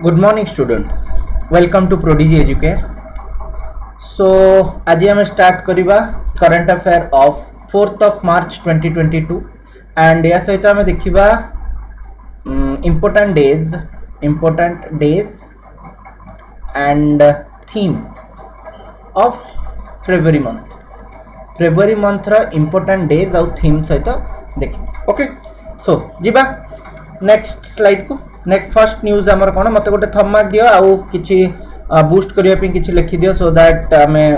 Good morning, students. Welcome to Prodigy Educare. So, आज हम start करिबा current affair of 4th of March 2022 and या सहित हम देखिबा important days and theme of February month. February month रा important days और theme सहित देखि. ओके, सो जिबा नेक्स्ट स्लाइड को. नेक्स्ट फर्स्ट न्यूज आमर कोन मते गोटे थंब मार्क दियो आउ किछि बूस्ट करिया पे किछि लिखि दियो सो दैट हमें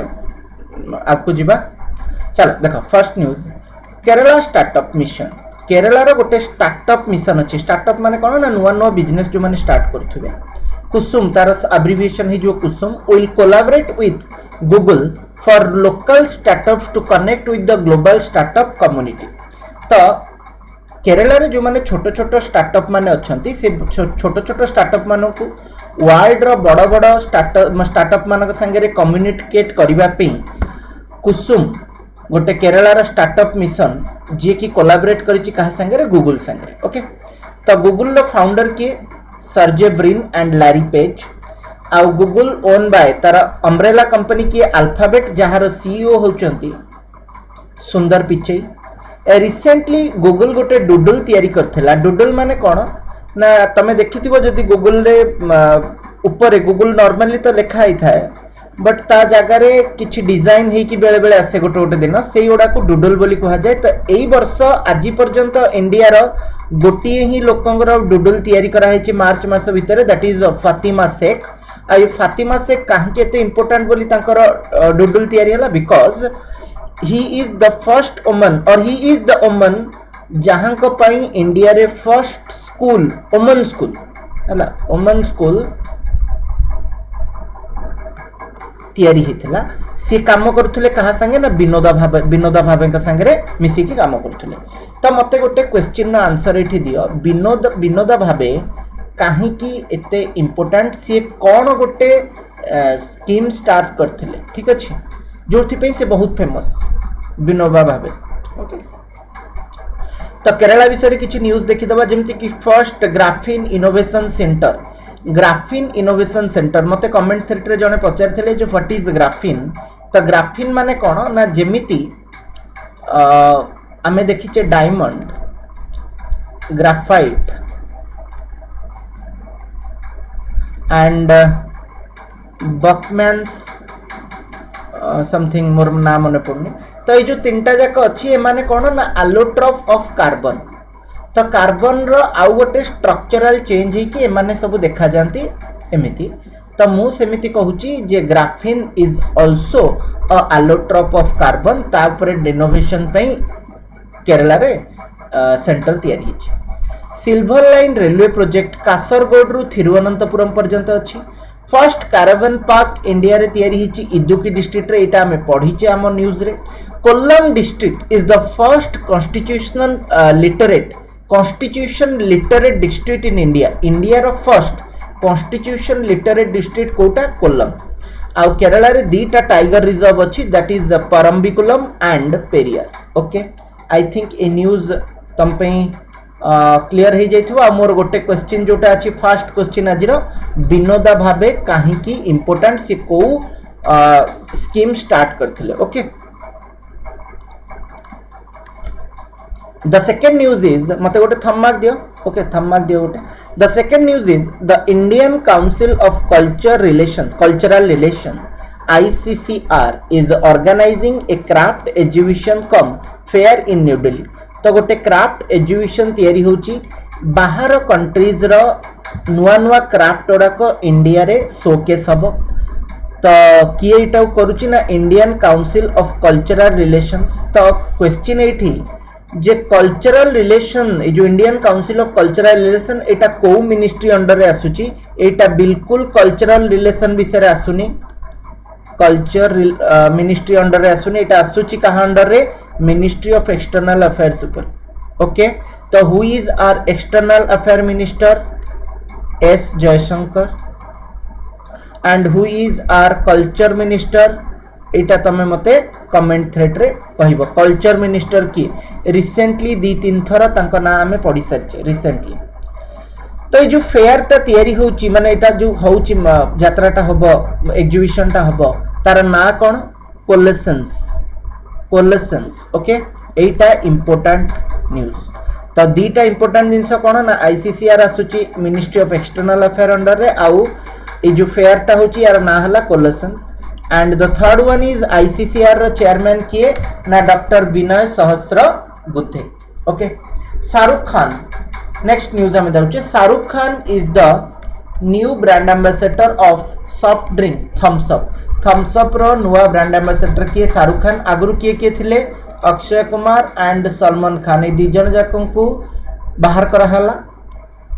आपको जिबा. चलो देखो first news Kerala startup mission. Kerala रो गोटे स्टार्टअप मिशन अछि. स्टार्टअप माने कोन ना नुवा नुवा बिजनेस जो माने स्टार्ट करथुबे. कुसुम तार एब्रिविएशन ही जो KSUM will collaborate with Google for local startups to connect with the global startup community. तो केरला रे जो माने छोटो छोटो स्टार्टअप माने अछंती से छोटो छोटो स्टार्टअप मानो को वर्ल्ड रो बड़ बड़ स्टार्टअप मानक संगे रे कम्युनिकेट करिबा पे कुसुम गोटे केरला रो स्टार्टअप मिशन जे की कोलैबोरेट करिछि कहा संगे रे गूगल संगे. ओके, तो गूगल रो फाउंडर के Sergey Brin and Larry Page आ गूगल ओन बाय तार अम्ब्रेला कंपनी की अल्फाबेट जहार सीईओ होचंती सुंदर पिचई. रिसेंटली गूगल गोटे डुडल तैयारी करथिला. डुडल माने कोन ना तमे देखिथिबो जदी गूगल रे ऊपर गूगल नॉर्मली तो लिखा ही थाए बट ता जगह रे किछि डिजाइन हे कि बेले बेले आसे गोटे गोटे दिन सेही ओडा को डुडल बोली कहा जाय. तो एई वर्ष आजि पर्यंत इंडिया रो गोटिए ही लोकंगर डुडल तैयारी करा हेछि मार्च मास भितरे दैट इज फातिमा शेख. आ ये फातिमा शेख काहे केते इंपोर्टेंट बोली तांकर डुडल तैयारी हला because he is the first woman or he is the woman जहां को पाई इंडिया रे फर्स्ट स्कूल वुमेन स्कूल हला वुमेन स्कूल तैयारी हेतला. से काम करथले कहा संगे ना विनोदा भावे का संगे रे मिसी के काम करथले. त मते गोटे क्वेश्चन ना आंसर एठी दियो. विनोदा भावे काहे की एते इंपोर्टेंट से कोन गोटे स्कीम स्टार्ट करथले. ठीक अछि जो से बहुत फेमस विनोबा भावे. ओके, तो केरला विषय किसी न्यूज देखीदबा जेमती कि first graphene innovation centre. Graphene innovation centre मते कमेंट थ्रेड रे जने पचारथिले जो व्हाट इज ग्राफीन. तो ग्राफीन माने कोन ना जेमिति आमे देखिचे डायमंड ग्राफाइट एंड बकमैन्स समथिंग मोर नाम मन पड़नी. तो ये जो तीनटा जाक अच्छी ए माने कोन ना एलोट्रॉफ ऑफ कार्बन. तो कार्बन रो आउ गोटे स्ट्रक्चरल चेंज है कि ए माने सब देखा जानती एमिति. तो मु सेमिति कहूची जे graphene is also a allotrope of carbon. ता ऊपर इनोवेशन पई केरला रे सेंटर तैयारी हिची. Silver line railway project Kasaragod रु थिरुवनंतपुरम पर्यंत अछि. फर्स्ट कैरावन पार्क इंडिया रे तैयारी हिची इदुकी डिस्ट्रिक्ट रे. एटा हमें पढ़ीचे आम न्यूज रे. Kollam district is the first constitution literate district in India. India रो फर्स्ट कॉन्स्टिट्यूशन लिटरेट डिस्ट्रिक्ट कोटा कोल्लम. आउ केरला रे दीटा टाइगर रिजर्व अछि that is the Parambikulam and Periyar. Okay, I think a news तम पे क्लियर हो जाइथिबो. मोर गोटे क्वेश्चन जोटा अछि फर्स्ट क्वेश्चन आजिरो विनोदा भावे काहे की इंपोर्टेंट से को स्कीम स्टार्ट करथिले. Okay, the second news is मते गोटे थंब मार्क दियो. ओके, थंब मार्क दियो गोटे. The second news is the Indian council of cultural relation ICCR is organizing a craft exhibition come fair in new Delhi. तो गोटे craft exhibition तैयारी होची बाहर कंट्रीज रो नुआ नुआ क्राफ्ट गुड़ाक इंडिया रे शोकेस हब. तो किए एटा करूची ना Indian council of cultural relations. तो क्वेश्चन एठी जे कल्चरल रिलेशन जो Indian council of cultural relation एटा को मिनिस्ट्री अंडर रे आसुची. एटा बिल्कुल कल्चरल रिलेशन विषय रे आसुनी. कल्चर मिनिस्ट्री अंडर रे आसुनी. एटा आसुची कहा अंडर रे मिनिस्ट्री ऑफ एक्सटर्नल अफेयर्स ऊपर. ओके, तो who is our external affair minister S Jaishankar and who is our culture minister एटा तमे मते कमेंट थ्रेड रे कहइबो. कल्चर मिनिस्टर की रिसेंटली दी तीन थरा तांका नाम में पढ़ी सारिचे रिसेंटली. तो ये जो फेयर टा तैयारी होची माने एटा जो होची यात्राटा हबो एग्जीबिशन टा हबो तार ना कोन कोलेसेंस ओके एटा इंपोर्टेंट न्यूज तो दीटा इंपोर्टेंट जिनस कोन ना आईसीसीआर आसुची ministry of external affair under रे आउ ये जो फेयर टा होची यार ना हला coalescence and the third one is ICCR रो चेयरमैन किए ना doctor Vinay Sahasrabuddhe okay Shahrukh Khan next news हमें देखुचे Shahrukh Khan is the new brand ambassador of soft drink Thums Up रो नुआ ब्रांड एम्बेसडर किए शाहरुख खान आगुरु किए थिले अक्षय कुमार एंड सलमान खान ए दी जन जाकन को बाहर करा हला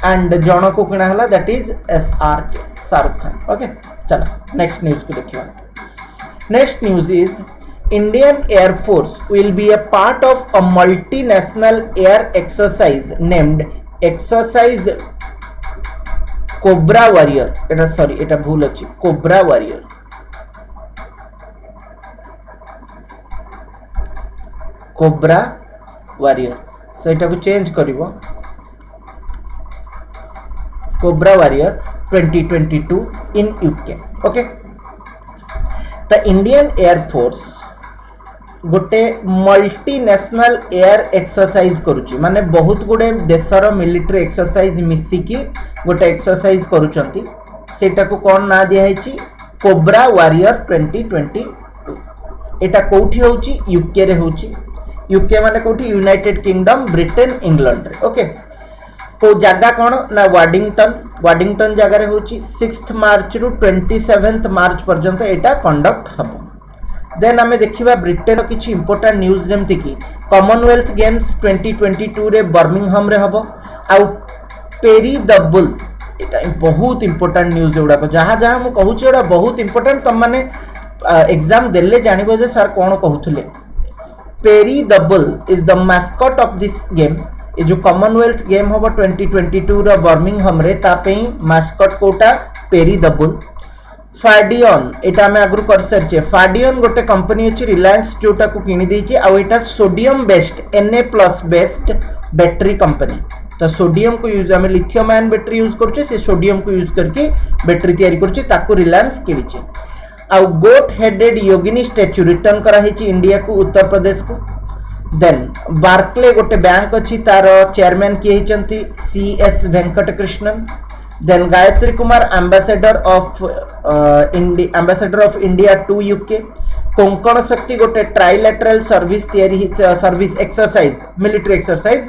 एंड जन को किना हला that is SRK Shahrukh Khan okay चलो नेक्स्ट न्यूज को देखिए next news is Indian Air Force will be a part of a multinational air exercise named Exercise Cobra Warrior এটা সরি এটা ভুল আছে Cobra Warrior Cobra Warrior so এটাকে change করিব Cobra Warrior 2022 in UK okay the Indian Air Force गोटे multinational air exercise करुची माने बहुत गुडे देशर मिलिटरी एक्सरसाइज मिसिकी गोटे एक्सरसाइज करुचंती सेटा को कोन ना दिया हेची कोब्रा वॉरियर 2022 एटा कोठी होची यूके रे होची यूके माने कोठी यूनाइटेड किंगडम ब्रिटेन इंग्लैंड रे ओके को जगह कोन ना वाडिंगटन जगह रे होची 6th मार्च रु 27th मार्च पर्यंत एटा कंडक्ट हबो देन आमे देखिबा ब्रिटेन रो किछि इंपोर्टेंट न्यूज जेमति कि कॉमनवेल्थ गेम्स 2022 रे बर्मिंघम रे हबो आउ पेरी द बुल एटा बहुत इंपोर्टेंट न्यूज एउडा को जहां जहां मु कहू छी एटा बहुत इंपोर्टेंट तम माने एग्जाम देले जानिबो जे सर कोन कहउथले Perry the bull is the mascot of this game ए जो कॉमनवेल्थ गेम हबो 2022 रो बर्मिंघम रे ता पेई मैस्कॉट कोटा पेरी द बुल फाडियन एटा में आगु कर सरचे फाडियन गोटे कंपनी अछि रिलायंस जोटा को किनी देछि आ एटा sodium based Na+ based battery company तो सोडियम को यूज हमें लिथियम आयन बैटरी यूज करछे से सोडियम को यूज करके बैटरी तैयारी करछे ताको रिलायंस किनिछे आ गोट हेडेड योगिनी स्टैच्यू रिटर्न करा हेछि इंडिया को उत्तर प्रदेश को देन बार्कले गोटे बैंक अछि तार चेयरमैन किए हेचंती CS Venkat Krishnan then Gayatri Kumar ambassador of India to UK Konkan Shakti गोटे trilateral service service exercise military exercise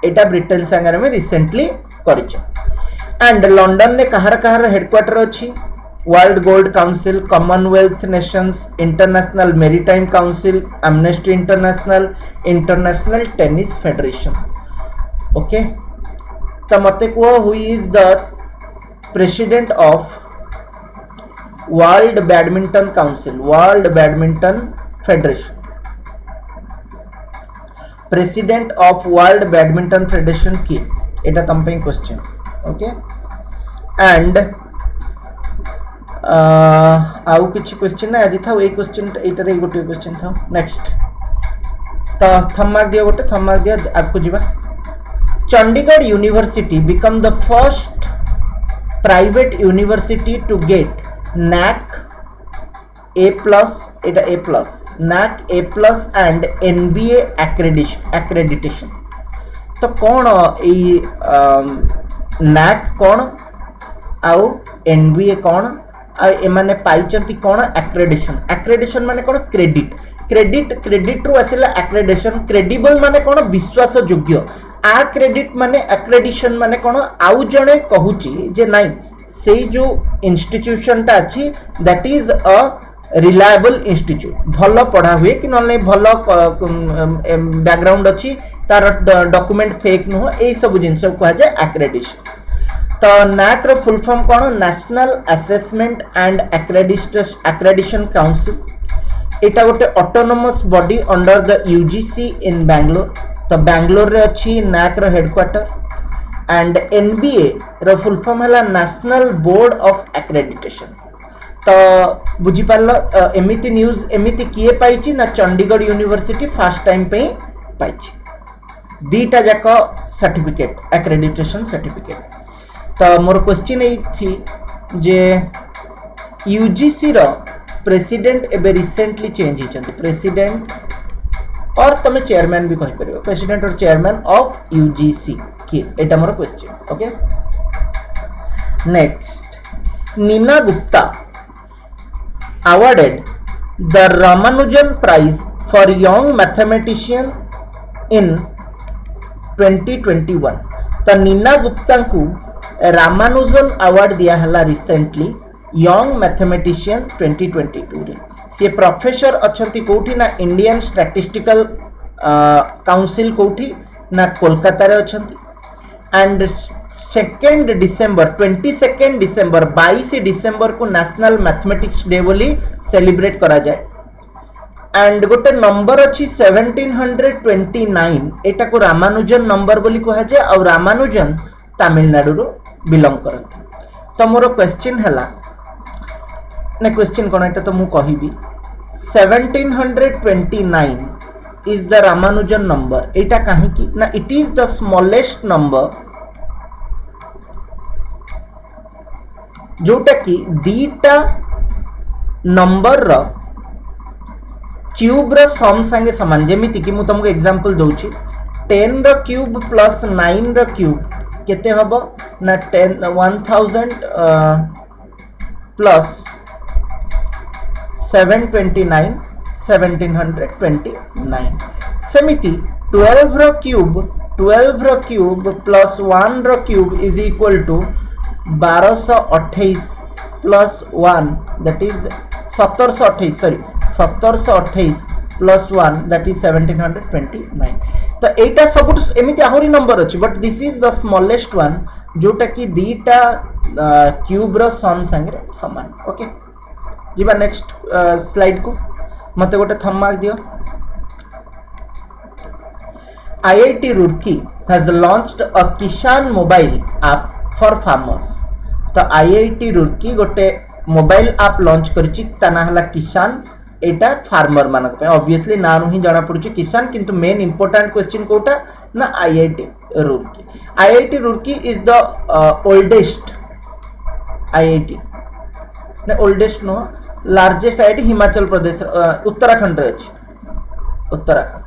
एटा ब्रिटेन संगे में रिसेंटली करिछ एंड लंदन ने कहार हेडक्वार्टर अछि World Gold Council Commonwealth Nations International Maritime Council Amnesty International Tennis Federation okay तो मते को who is the president of World Badminton Council World Badminton Federation president of World Badminton Federation की एटा तम पे question okay and आउ किछि question ना आदि था ए क्वेश्चन एटा रे गोटे क्वेश्चन था नेक्स्ट तो थम्मा दियो गोटे थम्मा दियो आगु जिबा Chandigarh University become the first private university to get NAC A+ एटा A+ NAC A+ and NBA accreditation तो कौन ए NAC कौन आउ NBA कौन आ एमाने पाइचंती कौन एक्रेडिशन माने कौन क्रेडिट रू आसिला एक्रेडिशन क्रेडिबल माने कौन विश्वास योग्य आ क्रेडिट माने एक्रेडिशन माने कौन आउ जणे कहूची जे नाही से जो इंस्टीट्यूशन टा अछि that is a reliable institute भलो पढ़ा हुए कि नले भलो बैकग्राउंड अछि तार डॉक्यूमेंट फेक नो ए सब जिंस को कहा जाय एक्रेडिशन तो NAC रो फुल फॉर्म कौन National Assessment and Accreditation Council एटा गोटे autonomous body under the UGC in Bangalore तो बैंगलोर रे अछि NAC रो हेडक्वार्टर एंड NBA रो फुल फॉर्म हला नेशनल बोर्ड ऑफ एक्रेडिटेशन तो बुझी पारलो एमिति न्यूज एमिति किए पाइछि ना चंडीगढ़ यूनिवर्सिटी फर्स्ट टाइम पे पाइछि दीटा जाक सर्टिफिकेट एक्रेडिटेशन सर्टिफिकेट तो मोर क्वेश्चन यही थी जे यूजीसी रो प्रेसिडेंट एबे रिसेंटली चेंज होती प्रेसिडेंट और तमे चेयरमैन भी कहि परिबो प्रेसिडेंट और चेयरमैन ऑफ यूजीसी कि एटा मोर question okay. Next Neena Gupta awarded the Ramanujan Prize for Young Mathematician in 2021। तो नीना गुप्ता को रामानुजन अवार्ड दिया हला रिसेंटली यंग मैथमेटिशियन 2022 रे। सी प्रोफेसर अछंती कोठी ना इंडियन स्टैटिस्टिकल काउंसिल कोठी ना कोलकाता रे अछंती एंड 22 डिसेंबर 22 डिसेंबर को नेशनल मैथमेटिक्स डे बोली सेलिब्रेट करा जाए एंड गोटे नंबर अच्छी 1729 एटा को रामानुजन नंबर बोली कहा जाए और रामानुजन तमिलनाडु रो बिलोंग करते। तो मोर क्वेश्चन हैला ने क्वेश्चन कोन एटा तो मु कहिबी 1729 इज द रामानुजन नंबर एटा काहे की ना it is the smallest number जोटा कि दीटा नंबर रो क्यूब रो सम संगे समान जेमिति कि मु तुमको एग्जांपल दोछि 10 रो क्यूब प्लस 9 रो क्यूब केते हबो ना 1000 प्लस 729 1729 सेमिति 12 रो क्यूब प्लस 1 रो cube is equal to 1228 plus 1 that is 1728 plus 1 that is 1729। तो एटा सब एमिति आहुरी नंबर अछि but this is the smallest one जोटा कि दीटा क्यूब रो सम संगे समान ओके। जीवा नेक्स्ट स्लाइड को मते गोटे थंब मार्क दियो। IIT Roorkee has launched a Kishan mobile app for farmers. तो IIT Roorkee गोटे मोबाइल ऐप लॉन्च करछि तना हला किसान एटा फार्मर मानक पे ऑब्वियसली नाम ही जाना पड़ुछि किसान किंतु मेन इंपोर्टेंट क्वेश्चन कोटा ना IIT Roorkee is the oldest IIT ना ओल्डेस्ट नो लार्जेस्ट IIT हिमाचल प्रदेश उत्तराखंड रे अछि उत्तराखंड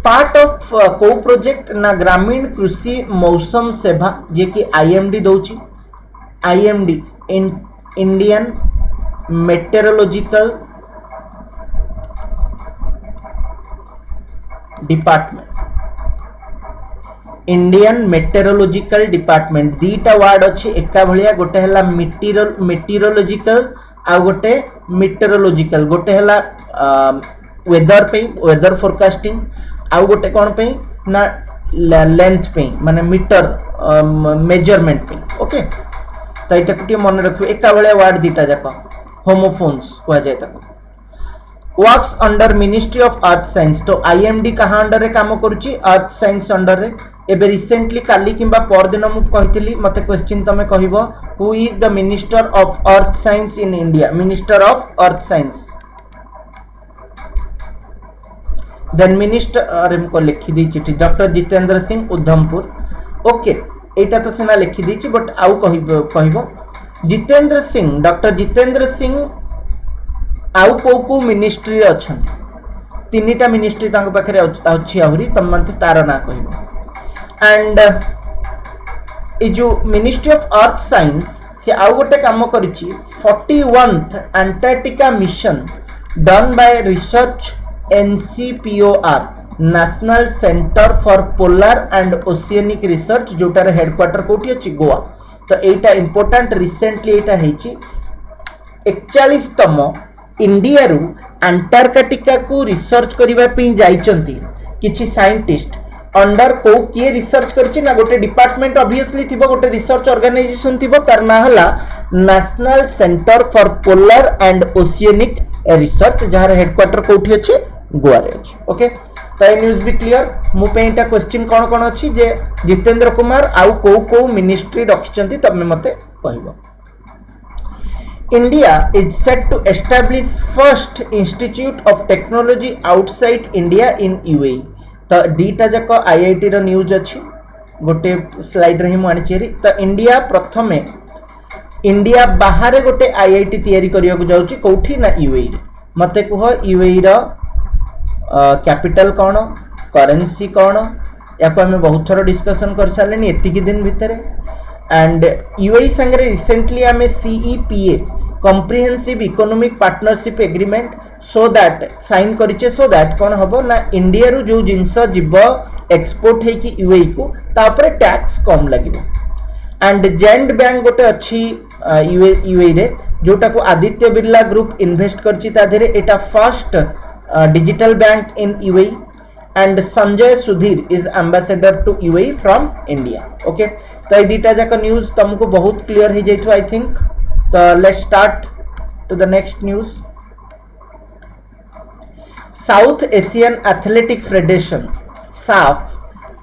पार्ट ऑफ को प्रोजेक्ट ना ग्रामीण कृषि मौसम सेवा जे कि IMD दौची IMD इंडियन मेटेरोलॉजिकल डिपार्टमेंट दीटा वर्ड अच्छी एका भलिया गोटे हला मेटीरियोलॉजिकल आ गोटे मेटेरोलॉजिकल गोटे हला वेदर फोरकास्टिंग आउ गोटे कौन पे ना लेंथ पे माने मीटर मेजरमेंट पे ओके। तो ये गोटे मन रखिए एका बेले वर्ड दीटा जाक होमोफोन्स कह जाए works under ministry of earth science. तो IMD कहाँ अंडर रे काम करुच्ची अर्थ साइंस अंडर रे। एबे रिसेंटली काली किंबा परदिन मु कहितली मते क्वेश्चन तमे कहबो who is the minister of earth science in India minister of earth science then minister अरे मुझको लिखी दी चिठी डॉक्टर जितेंद्र सिंह उधमपुर ओके एटा तो सिना लिखी दी बट आउ कहबो जितेंद्र सिंह डॉक्टर जितेंद्र सिंह आउ को मिनिस्ट्री अछंती तीनटा मिनिस्ट्री तांको पाखरे अछि आहुरी तम मते तार ना कहबो एंड ए जो मिनिस्ट्री ऑफ अर्थ साइंस से आउ गोटे काम करिछि 41th Antarctica mission done by research NCPOR national centre for polar and oceanic research जोटार हेडक्वार्टर कोठी अछि गोवा। तो एटा इंपोर्टेंट रिसेंटली एटा हेछि 41तम इंडिया रु अंटार्कटिका को रिसर्च करिबा पे जाइचंती किछि साइंटिस्ट अंडर को किए रिसर्च करछि ना गोटे डिपार्टमेंट ऑब्वियसली थिबो गोटे रिसर्च ऑर्गेनाइजेशन थिबो तार ना हला national centre for polar and oceanic research जहार हेडक्वार्टर कोठी अछि गोवा रे अछि ओके। तो ये न्यूज भी क्लियर मु पेटा क्वेश्चन कोन कोन अछि जे जितेंद्र कुमार आउ को मिनिस्ट्री रखिचंती तब मते कहबो। India is set to establish first institute of technology outside India in UAE। तो दीटा जाक IIT रो न्यूज अछि गोटे स्लाइड रे ही आनी तो इंडिया प्रथमे इंडिया बाहर गोटे आईआईटी तैयारी करिया को जाउची कोठी ना यूएई रे मते कह यूएई रो कैपिटल कौन करेन्सी कौन या आम बहुत थर डिस्कसन कर सारे एतिकी दिन भितर एंड यूएई संगे रिसेंटली आम CEPA comprehensive economic partnership agreement so that sign करिचे सो दैट कौन हम ना इंडिया रू जो जिनस जीव एक्सपोर्ट है कि यूएई को तापर टैक्स कम लगे एंड जेंट बैंक गोटे अच्छी यूएई रे जोटा को आदित्य बिरला ग्रुप इन्वेस्ट करची ता धीरे एटा first digital bank in UAE and Sanjay Sudhir is ambassador to UAE from India okay तो ये दुटा जाक न्यूज तुमको बहुत क्लियर हो जाइथो आई थिंक तो let's start to the next news South Asian athletic federation SAAF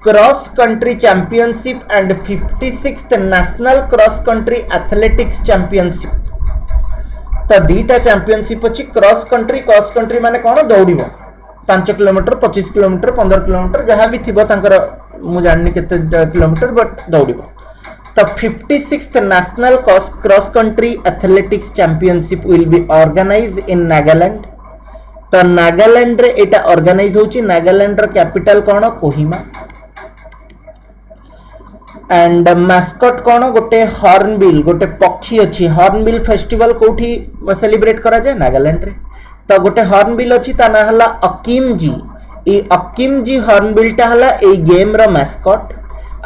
cross country championship and 56th national cross country athletics championship तो दीटा चैंपियनशिप अच्छी क्रॉस कंट्री माने कौन दौड़ 5 किलोमीटर 25 किलोमीटर 15 किलोमीटर जहाँ भी थी मुझे जाननी केते किलोमीटर बट दौड़ तो 56th national cross country athletics championship will be organise in Nagaland तो नागालैंड रे एटा ऑर्गेनाइज होची नागालैंड रो कैपिटल कौन कोहिमा एंड मैस्कट कौन गोटे हॉर्नबिल गोटे पक्षी अच्छी हॉर्नबिल फेस्टिवल कोठी सेलिब्रेट करा जाए नागालैंड रे तो गोटे हॉर्नबिल अच्छी ता ना हला अकीम जी ए अकीम जी हॉर्नबिल टा हला ए गेम रो मैस्कट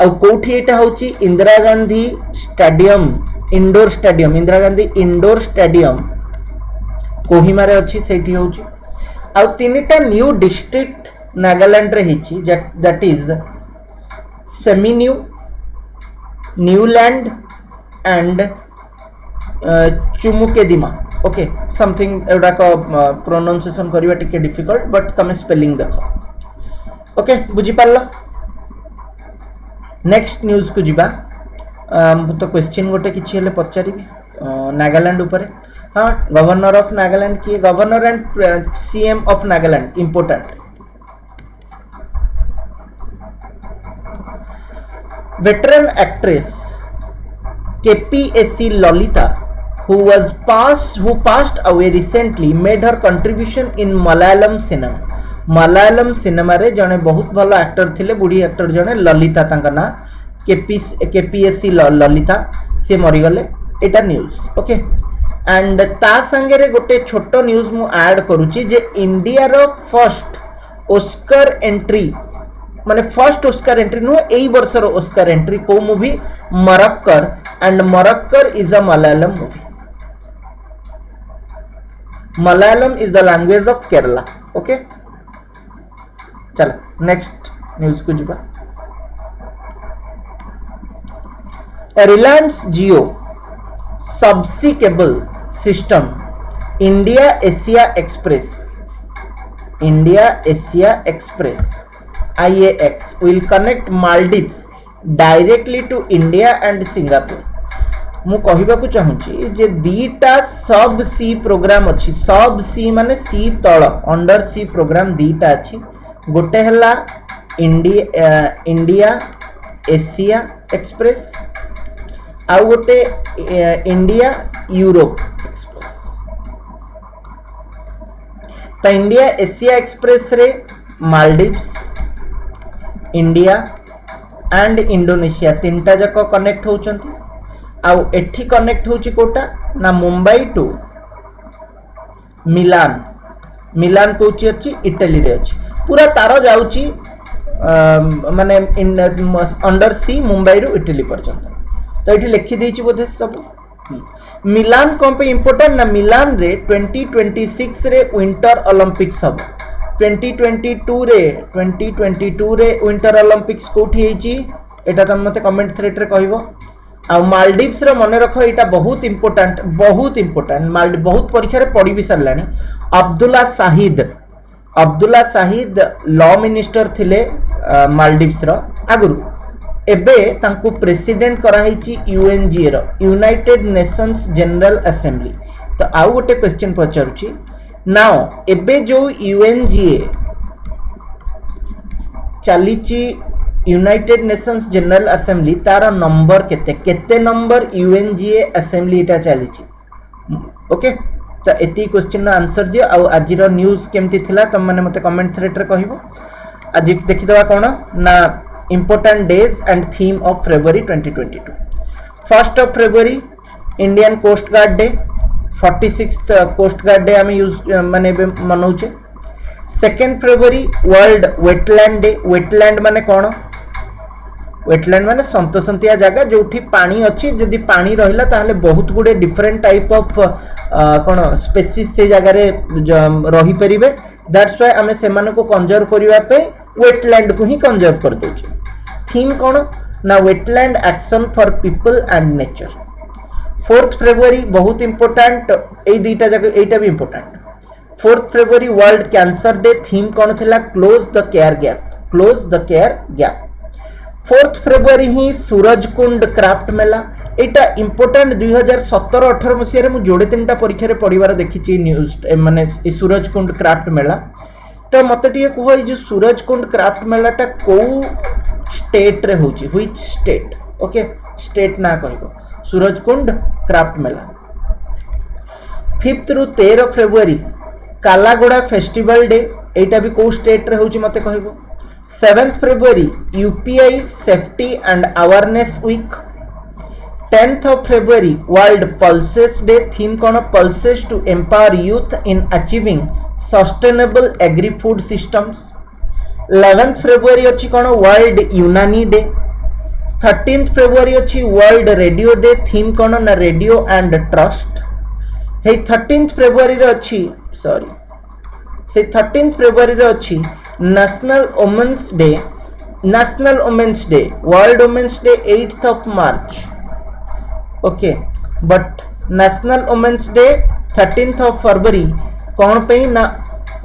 आ कोठी एटा होची Indira Gandhi stadium indoor stadium Indira Gandhi indoor stadium Kohima रे अच्छी सेठी होची आ तीनटा न्यू डिस्ट्रिक्ट नागालैंड रे हिची दैट इज सेमिन्यू Niuland and Chumoukedima okay something एटा को प्रोनाउंसिएशन करबा टिके डिफिकल्ट बट तमे स्पेलिंग देखो ओके बुझी पारला नेक्स्ट न्यूज को जीवा तो क्वेश्चन गोटे किछि हेले पचारिबी नागालैंड ऊपर हाँ गवर्नर ऑफ नागालैंड किए governor and CM of Nagaland important veteran actress KPSC Lolita who passed away recently made her contribution in Malayalam cinema रे जने बहुत भलो एक्टर थिले बुढ़ी एक्टर जने ललिता तांका ना KPSC ललिता से मरी गले एटा न्यूज ओके एंड ता संगे रे गोटे छोटो न्यूज मु ऐड करूची जे इंडिया रो फर्स्ट ऑस्कर एंट्री माने फर्स्ट ऑस्कर एंट्री नु एई वर्ष रो ऑस्कर एंट्री को movie Marakkar and Marakkar is a Malayalam movie Malayalam is the language of Kerala okay चलो नेक्स्ट न्यूज को जीवा Reliance Jio subsea cable system India Asia Express IAX will connect Maldives directly to India and Singapore मु कहिबा को चाहूची जे दीटा सब C program अच्छी सब सी माने सी तळ अंडर सी प्रोग्राम दीटा अच्छी गोटे हला इंडिया एशिया एक्सप्रेस आ गोटे इंडिया यूरोप एक्सप्रेस तो इंडिया एशिया एक्सप्रेस रे मालदीव्स इंडिया एंड इंडोनेशिया तीनटा जाक कनेक्ट होचंती आउ एठी कनेक्ट होची कोटा ना मुंबई टू मिलान कोची अछि इटली रे अछि पूरा तार जाउची माने अंडर सी मुंबई रू इटली पर्यंत तो एठी लिखि देछि बोधे सब मिलान कौन पे इम्पोर्टेंट ना मिलान रे 2026 रे विंटर ओलंपिक्स सब 2022 रे विंटर ओलंपिक्स कोठी हेची एटा तुम मते कमेंट थ्रेड रे कहबो आ मालदीव्स रे मने रखो एटा बहुत इम्पोर्टेंट मालदीव बहुत परीक्षा रे पड़ी भी सरलानी अब्दुल्ला साहिद लॉ मिनिस्टर थिले मालदीव्स रो आगुरु एबे तांको प्रेसिडेंट करा हेची यूएनजीए रो यूनाइटेड नेशंस जनरल असेंबली तो आउ गोटे क्वेश्चन पचारुची नाउ एबे जो यूएनजीए चलीची यूनाइटेड नेशंस जनरल असेंबली तार नंबर केते केते नंबर यूएनजीए असेंबली इटा चली ओके तो एति क्वेश्चन आंसर दियो आ आज न्यूज केमती थिला तुम माने मते कमेंट थ्रेड रे कहबो आज देखि दवा कोन ना important days and theme of February 2022 first of February Indian Coast guard day 46th coast guard day आम यूज माने मनाउचे second February World Wetland day wetland माने कौन वेटलैंड माने संतसंतिया जगह जोठी पानी अच्छी जदि पानी रहिला ताहले बहुत गुडे डिफरेंट टाइप ऑफ कौन स्पेसीज से जगह रे रही परिबे दैट्स व्हाई आमे से माने को कंजर्व करिवा पे वेटलैंड को ही कंजर्व कर दोचे थीम कौन ना wetland action for people and nature 4th February बहुत इंपोर्टेंट ए दुईटा जगह एटा भी important 4th February World Cancer Day theme कौन थिला close the care gap 4th February ही सूरजकुंड क्राफ्ट मेला एटा इंपोर्टेंट 2017-18 मसीह रे मु जोड़े तीनटा परीक्षा रे पढ़िबार देखिची न्यूज माने सूरजकुंड क्राफ्ट मेला तो मते टिके कहो जो सूरजकुंड क्राफ्ट मेला टा को स्टेट रे होची व्हिच स्टेट ओके स्टेट ना कहबो सूरजकुंड क्राफ्ट मेला 5th रु 13 फेब्रुअरी कालागोड़ा फेस्टिवल डे एटा भी को स्टेट रे होची मते कहबो 7th February UPI safety and awareness week 10th of February world pulses day theme कौन pulses to empower youth in achieving sustainable agri food systems 11th February अच्छी कौन world Unani day 13th February अच्छी world radio day theme कौन ना radio and trust हे 13th February रे अच्छी sorry से 13th फेब्रुअरी रे अच्छी national women's day world women's day 8th of March okay but national women's day 13th of February कौन पे ना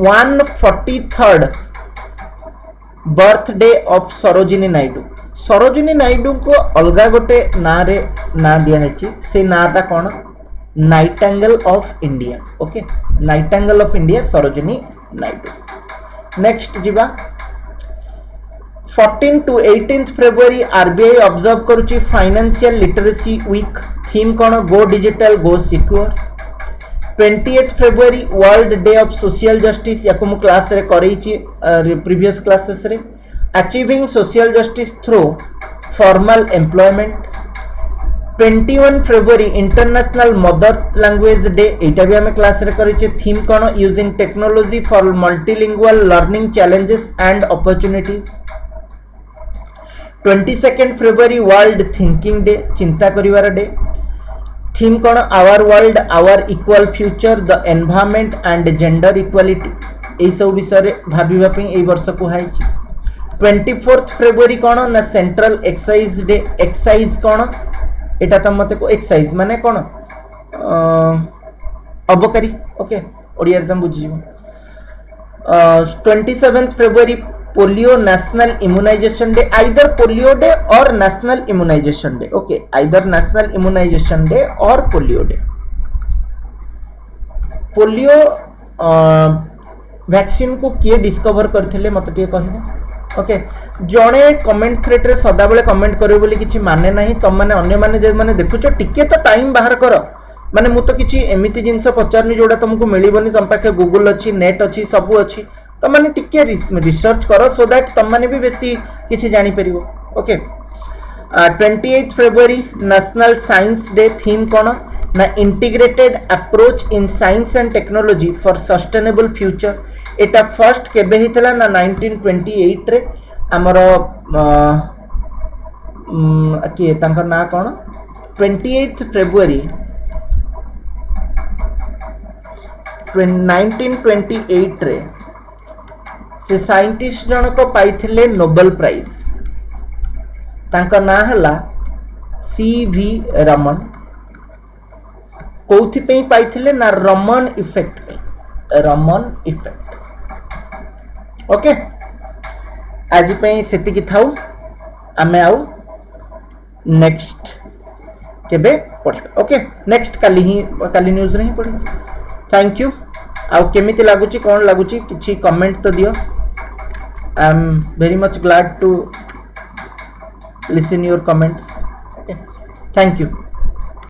143rd birthday of Sarojini Naidu को अलगा गोटे ना रे ना दिया है से नाटा कौन Nightingale of India okay Nightingale of India Sarojini Naidu next जीवा 14 to 18th February RBI observe करूची फाइनेंशियल लिटरेसी वीक थीम कौन गो digital go secure 28th February world day of social justice या मु क्लास रे करैची प्रीवियस क्लासेस रे achieving social justice through formal employment 21 February international mother language day एटा भी हमें class रे करिचे theme कौन using technology for multilingual learning challenges and opportunities 22nd February world thinking day चिंता करिवार डे थीम कौन our world our equal future the environment and gender equality ए सब विषय भाबिबा पे ए वर्ष को हाइची 24th फेब्रुअरी कौन ना सेंट्रल एक्सरसाइज डे एक्सरसाइज कौन एटा त मते को एक्सरसाइज माने कौन अबकारी ओके ओडिया रे तुम बुझिबो 27th February polio national immunisation day either polio day और national immunisation day okay either national immunisation day और पोलियो डे पोलियो वैक्सीन को किए डिस्कवर करथिले मते टिके कहबो ओके जणे कमेंट थ्रेड रे सदा बेले कमेंट करियो बोली किछि माने नाही तम माने अन्य माने जे माने देखुचो टिके तो टाइम बाहर करो माने मु तो किछि एमिति जिंस पचारनी जोडा तुमको मिलिबनी तम पाखे गूगल अछि नेट अछि सब अछि तो माने टिके रिसर्च करो सो दैट तम माने भी बेसी किछि जानि परिबो okay 28th February national science day theme कोन ना integrated approach in science and technology for sustainable future एटा फर्स्ट केबे हितला ना 1928 रे हमर के तांकर ना कोन 28th फेब्रुअरी 1928 रे से साइंटिस्ट जनक पाइथिले नोबेल प्राइज तांका ना हला सीवी रमन कोथि पे पाइथिले ना रमन इफेक्ट पे रमन इफेक्ट ओके आज पे सेति की थाउ आमे आउ नेक्स्ट केबे पढ़िबा ओके नेक्स्ट काली न्यूज रे ही पढ़िबा थैंक यू आउ केमिति लागुची कोन लागुची किछि कमेंट तो दियो I am very much glad to listen your comments. Okay, thank you.